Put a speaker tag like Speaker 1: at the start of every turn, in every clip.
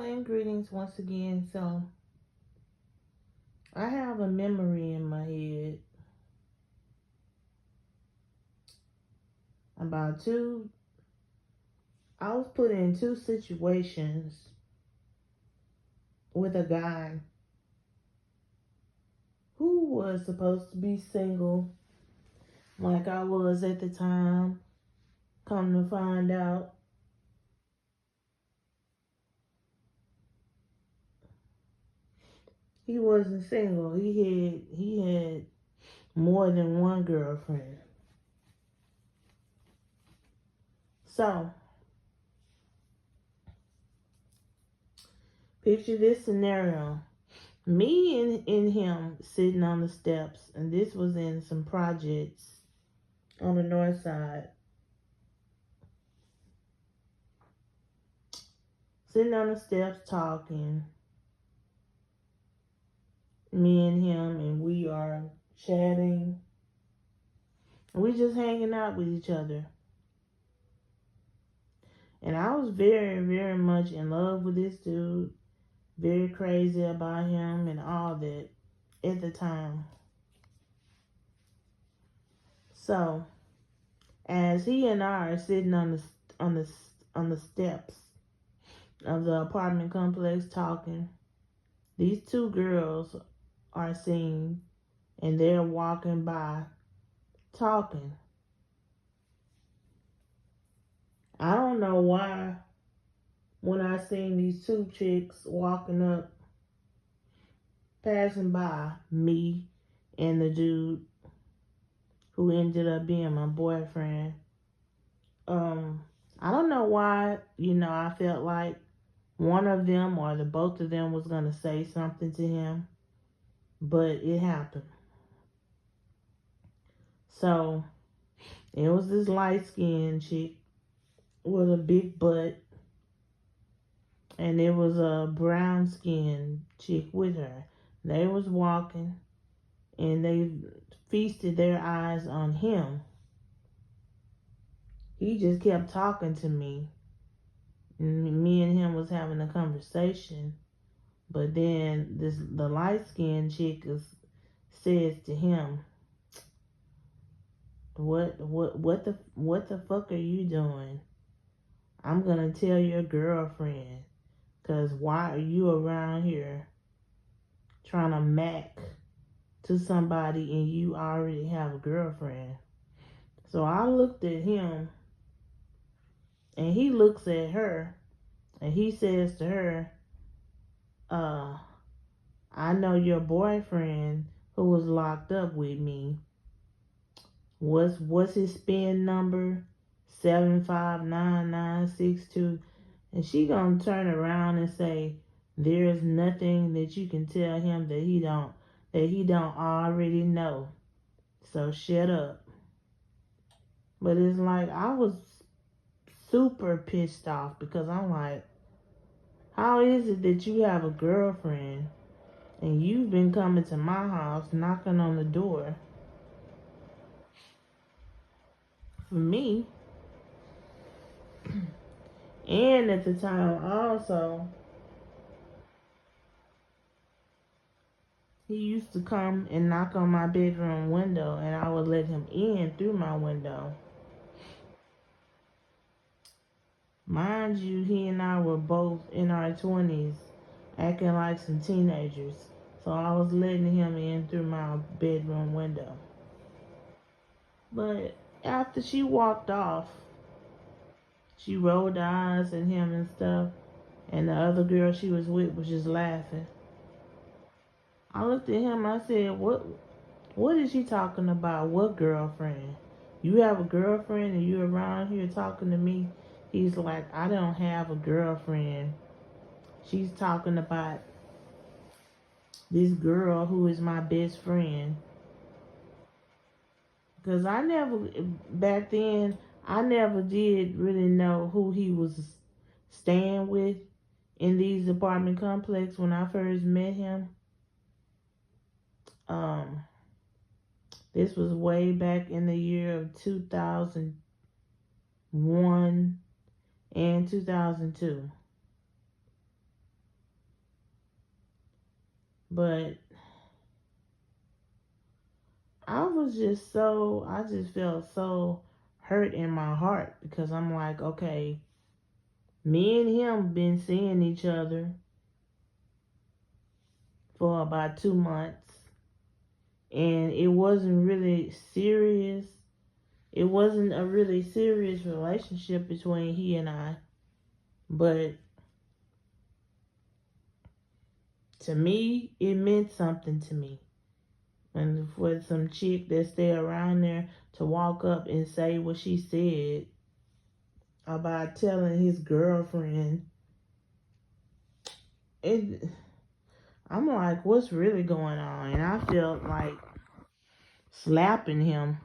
Speaker 1: and greetings once again. So, I have a memory in my head about I was put in two situations with a guy who was supposed to be single, like I was at the time. Come to find out, he wasn't single. He had more than one girlfriend. So, picture this scenario. Me and him sitting on the steps, and this was in some projects on the north side. Sitting on the steps talking, me and him, and we are chatting. And we just hanging out with each other. And I was very, very much in love with this dude. Very crazy about him and all that at the time. So, as he and I are sitting on the on the steps of the apartment complex talking, these two girls are seen and they're walking by talking. I don't know why when I seen these two chicks walking up, passing by me and the dude who ended up being my boyfriend. I don't know why, I felt like one of them or the both of them was gonna say something to him, but it happened. So it was this light skinned chick with a big butt, and it was a brown skinned chick with her. They was walking and they feasted their eyes on him. He just kept talking to me. Me and him was having a conversation, but then the light skinned chick says to him, what the fuck are you doing? I'm gonna tell your girlfriend, cause why are you around here trying to mac to somebody and you already have a girlfriend? So I looked at him and he looks at her and he says to her, I know your boyfriend who was locked up with me. What's his spin number? 759962. And she gonna turn around and say, there's nothing that you can tell him that he don't already know. So shut up. But it's like I was super pissed off because I'm like, how is it that you have a girlfriend and you've been coming to my house knocking on the door for me? And at the time also, he used to come and knock on my bedroom window and I would let him in through my window. Mind you, he and I were both in our 20s, acting like some teenagers. So I was letting him in through my bedroom window. But after she walked off, she rolled her eyes at him and stuff. And the other girl she was with was just laughing. I looked at him, I said, what is she talking about? What girlfriend? You have a girlfriend and you around here talking to me? He's like, I don't have a girlfriend. She's talking about this girl who is my best friend. Because back then, I never did really know who he was staying with in these apartment complex when I first met him. This was way back in the year of 2001 and 2002. But I just felt so hurt in my heart because I'm like, okay, me and him been seeing each other for about 2 months, and it wasn't really serious. It wasn't a really serious relationship between he and I, but to me, it meant something to me. And for some chick that stay around there to walk up and say what she said about telling his girlfriend, it, I'm like, what's really going on? And I felt like slapping him.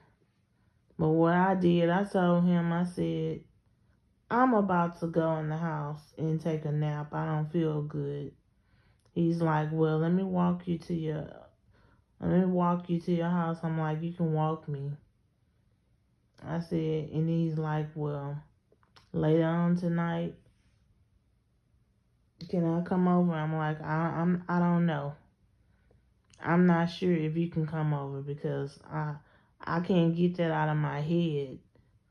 Speaker 1: But what I did, I told him, I said, I'm about to go in the house and take a nap. I don't feel good. He's like, well, let me walk you to your house. I'm like, you can walk me. I said, and he's like, well, later on tonight, can I come over? I'm like, I don't know. I'm not sure if you can come over because I can't get that out of my head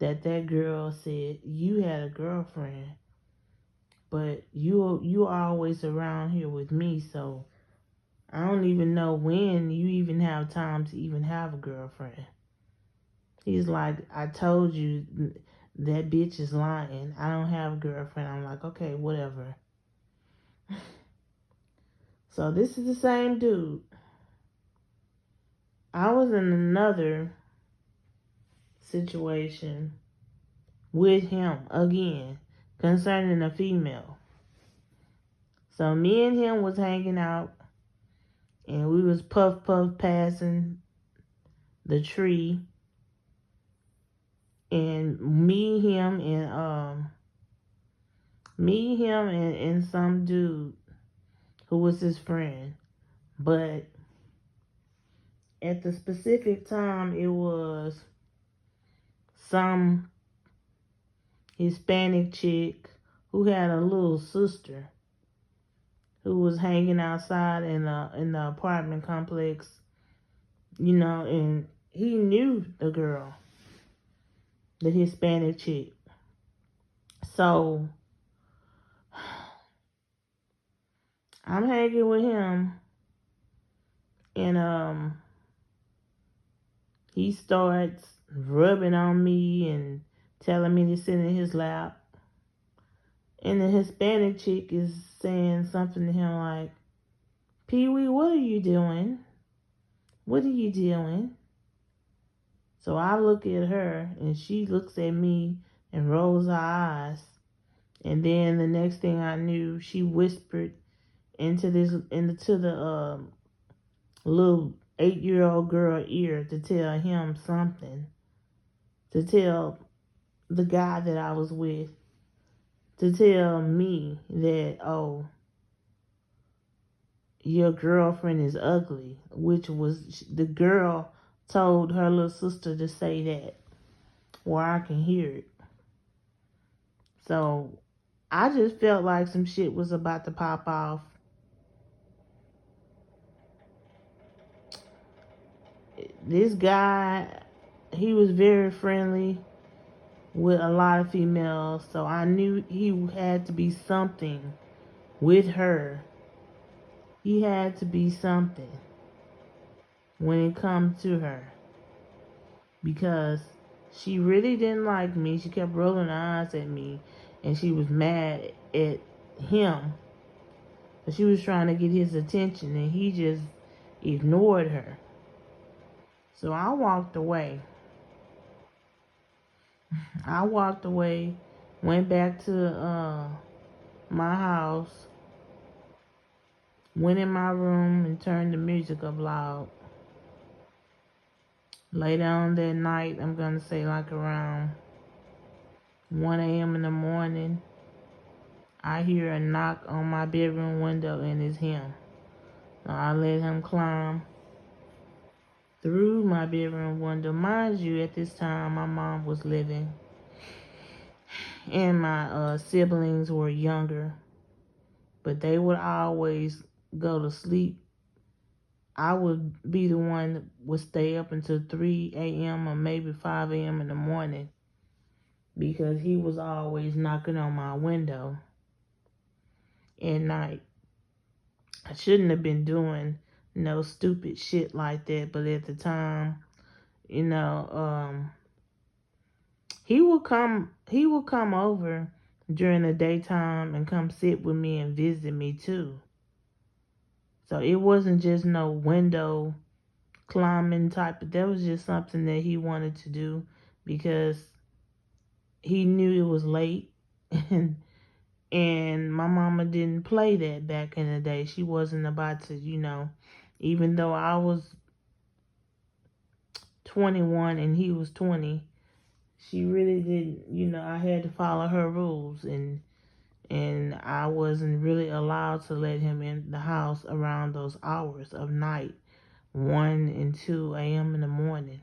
Speaker 1: that girl said you had a girlfriend, but you are always around here with me, so I don't even know when you even have time to even have a girlfriend. He's like, I told you that bitch is lying. I don't have a girlfriend. I'm like, okay, whatever. So this is the same dude. I was in another situation with him again concerning a female. So me and him was hanging out and we was puff passing the tree, and me, him and some dude who was his friend. But at the specific time it was some Hispanic chick who had a little sister who was hanging outside in the apartment complex, and he knew the girl, the Hispanic chick. So I'm hanging with him, and he starts rubbing on me and telling me to sit in his lap. And the Hispanic chick is saying something to him like, Pee Wee, what are you doing? What are you doing? So I look at her and she looks at me and rolls her eyes. And then the next thing I knew, she whispered into the little 8-year-old girl ear to tell him something. To tell the guy that I was with. To tell me that, oh, your girlfriend is ugly. Which was, the girl told her little sister to say that where I can hear it. So I just felt like some shit was about to pop off. This guy, he was very friendly with a lot of females, so I knew he had to be something with her. He had to be something when it comes to her, because she really didn't like me. She kept rolling her eyes at me, and she was mad at him. She was trying to get his attention, and he just ignored her. So I walked away. Went back to my house, went in my room and turned the music up loud. Later on that night, I'm going to say like around 1 a.m. in the morning, I hear a knock on my bedroom window, and it's him. So I let him climb through my bedroom window. Mind you, at this time, my mom was living, and my siblings were younger, but they would always go to sleep I would be the one that would stay up until 3 a.m. or maybe 5 a.m. in the morning because he was always knocking on my window at night. I shouldn't have been doing no stupid shit like that, but at the time, you know, he would come over during the daytime and come sit with me and visit me too. So it wasn't just no window climbing type, but that was just something that he wanted to do because he knew it was late and my mama didn't play that back in the day. She wasn't about to, even though I was 21 and he was 20, she really didn't, I had to follow her rules and I wasn't really allowed to let him in the house around those hours of night, 1 and 2 a.m. in the morning.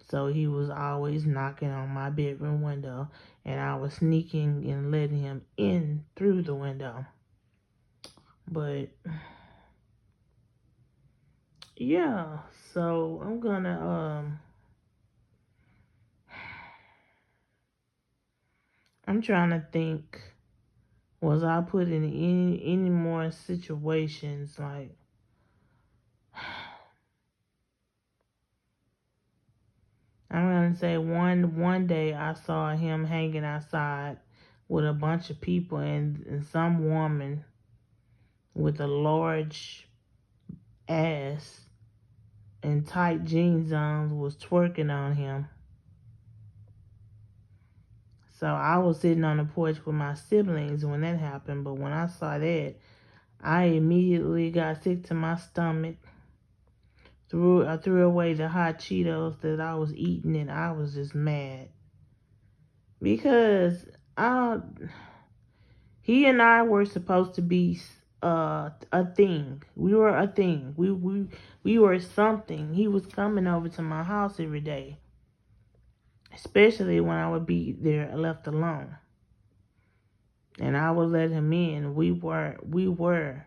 Speaker 1: So he was always knocking on my bedroom window, and I was sneaking and letting him in through the window. But yeah, so I'm trying to think, was I put in any more situations like I'm gonna say one day I saw him hanging outside with a bunch of people and some woman with a large ass and tight jeans on was twerking on him. So I was sitting on the porch with my siblings when that happened, but when I saw that, I immediately got sick to my stomach. I threw away the hot Cheetos that I was eating, and I was just mad because I he and I were supposed to be a thing. We were a thing. We were something. He was coming over to my house every day, especially when I would be there left alone, and I would let him in. We were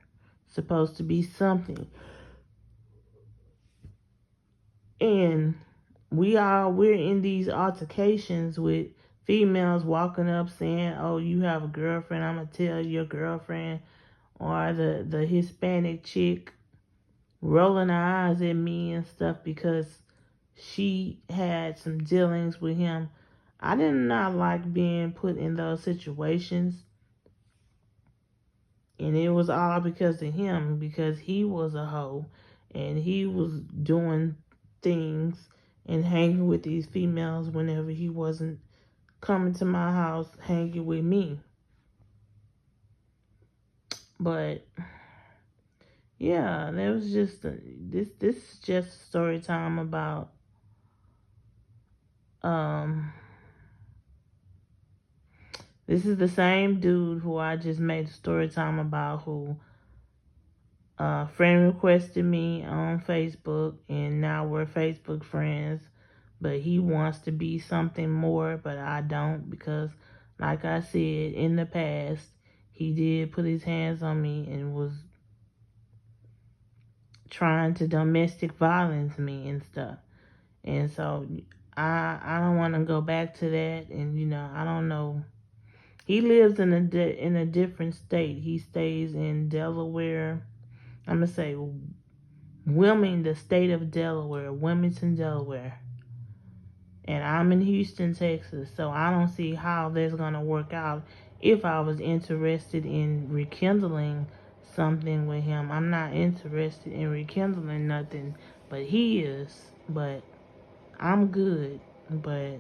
Speaker 1: supposed to be something, and we're in these altercations with females walking up saying, "Oh, you have a girlfriend. I'm gonna tell your girlfriend." Or the Hispanic chick rolling her eyes at me and stuff because she had some dealings with him. I did not like being put in those situations. And it was all because of him, because he was a hoe and he was doing things and hanging with these females whenever he wasn't coming to my house hanging with me. But yeah, that was just this is just a story time about um this is the same dude who I just made a story time about, who friend requested me on Facebook and now we're Facebook friends, but he wants to be something more, but I don't, because like I said in the past, he did put his hands on me and was trying to domestic violence me and stuff. And so I don't want to go back to that. And I don't know. He lives in a different state. He stays in Delaware. I'm gonna say the state of Delaware, Wilmington, Delaware. And I'm in Houston, Texas. So I don't see how that's gonna work out if I was interested in rekindling something with him. I'm not interested in rekindling nothing, but he is. But I'm good. But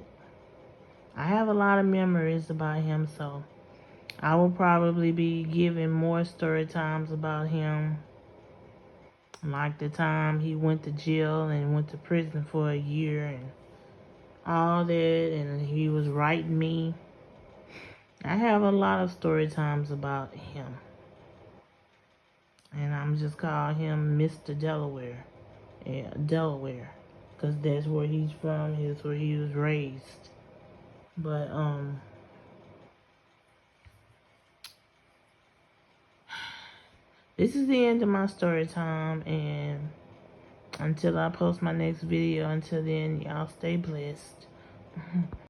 Speaker 1: I have a lot of memories about him, so I will probably be giving more story times about him. Like the time he went to jail and went to prison for a year and all that, and he was writing me. I have a lot of story times about him. And I'm just calling him Mr. Delaware. Yeah, Delaware. Because that's where he's from. That's where he was raised. But, this is the end of my story time, and until I post my next video. Until then, y'all stay blessed.